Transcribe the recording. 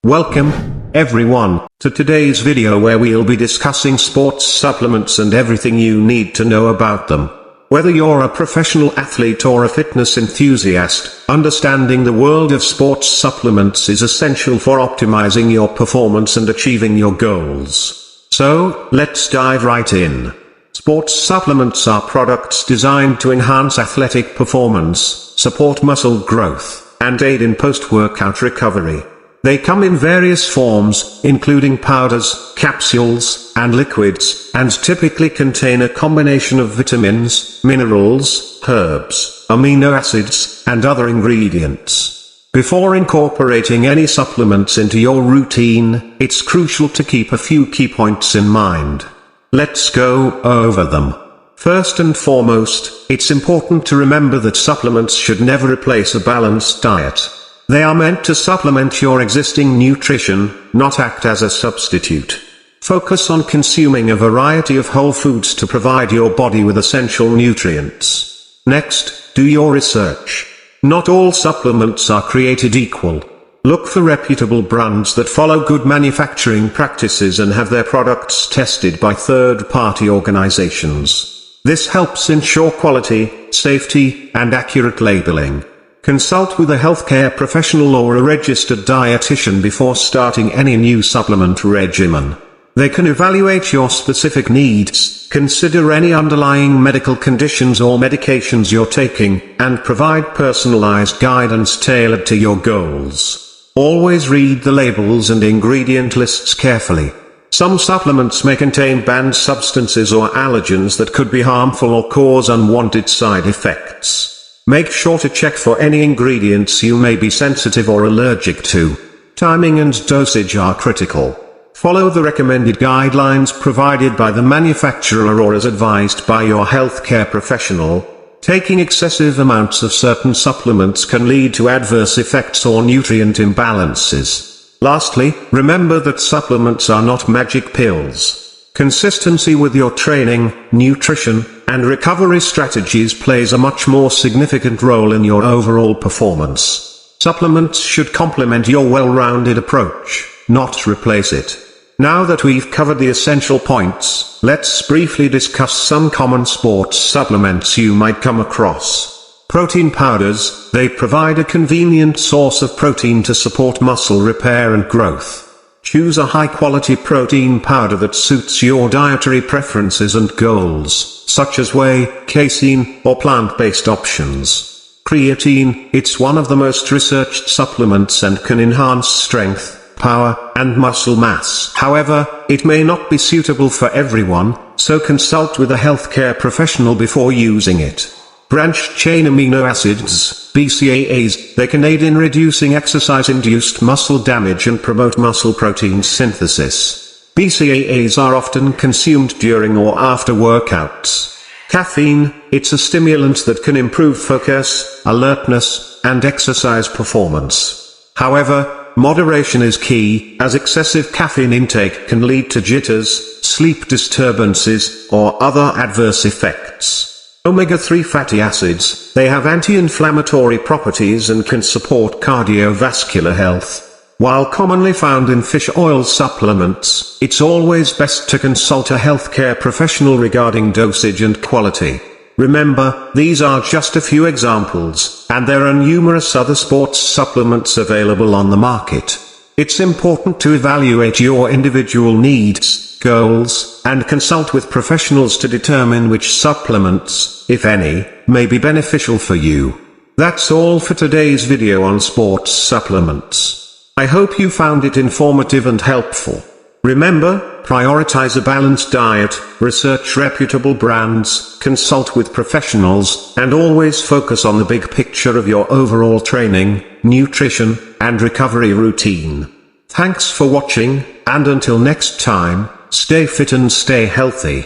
Welcome, everyone, to today's video where we'll be discussing sports supplements and everything you need to know about them. Whether you're a professional athlete or a fitness enthusiast, understanding the world of sports supplements is essential for optimizing your performance and achieving your goals. So, let's dive right in. Sports supplements are products designed to enhance athletic performance, support muscle growth, and aid in post-workout recovery. They come in various forms, including powders, capsules, and liquids, and typically contain a combination of vitamins, minerals, herbs, amino acids, and other ingredients. Before incorporating any supplements into your routine, it's crucial to keep a few key points in mind. Let's go over them. First and foremost, it's important to remember that supplements should never replace a balanced diet. They are meant to supplement your existing nutrition, not act as a substitute. Focus on consuming a variety of whole foods to provide your body with essential nutrients. Next, do your research. Not all supplements are created equal. Look for reputable brands that follow good manufacturing practices and have their products tested by third-party organizations. This helps ensure quality, safety, and accurate labeling. Consult with a healthcare professional or a registered dietitian before starting any new supplement regimen. They can evaluate your specific needs, consider any underlying medical conditions or medications you're taking, and provide personalized guidance tailored to your goals. Always read the labels and ingredient lists carefully. Some supplements may contain banned substances or allergens that could be harmful or cause unwanted side effects. Make sure to check for any ingredients you may be sensitive or allergic to. Timing and dosage are critical. Follow the recommended guidelines provided by the manufacturer or as advised by your healthcare professional. Taking excessive amounts of certain supplements can lead to adverse effects or nutrient imbalances. Lastly, remember that supplements are not magic pills. Consistency with your training, nutrition, and recovery strategies plays a much more significant role in your overall performance. Supplements should complement your well-rounded approach, not replace it. Now that we've covered the essential points, let's briefly discuss some common sports supplements you might come across. Protein powders, they provide a convenient source of protein to support muscle repair and growth. Choose a high-quality protein powder that suits your dietary preferences and goals, such as whey, casein, or plant-based options. Creatine, it's one of the most researched supplements and can enhance strength, power, and muscle mass. However, it may not be suitable for everyone, so consult with a healthcare professional before using it. Branched-chain amino acids, BCAAs, they can aid in reducing exercise-induced muscle damage and promote muscle protein synthesis. BCAAs are often consumed during or after workouts. Caffeine, it's a stimulant that can improve focus, alertness, and exercise performance. However, moderation is key, as excessive caffeine intake can lead to jitters, sleep disturbances, or other adverse effects. Omega-3 fatty acids, they have anti-inflammatory properties and can support cardiovascular health. While commonly found in fish oil supplements, it's always best to consult a healthcare professional regarding dosage and quality. Remember, these are just a few examples, and there are numerous other sports supplements available on the market. It's important to evaluate your individual needs, goals, and consult with professionals to determine which supplements, if any, may be beneficial for you. That's all for today's video on sports supplements. I hope you found it informative and helpful. Remember, prioritize a balanced diet, research reputable brands, consult with professionals, and always focus on the big picture of your overall training, nutrition, and recovery routine. Thanks for watching, and until next time, stay fit and stay healthy.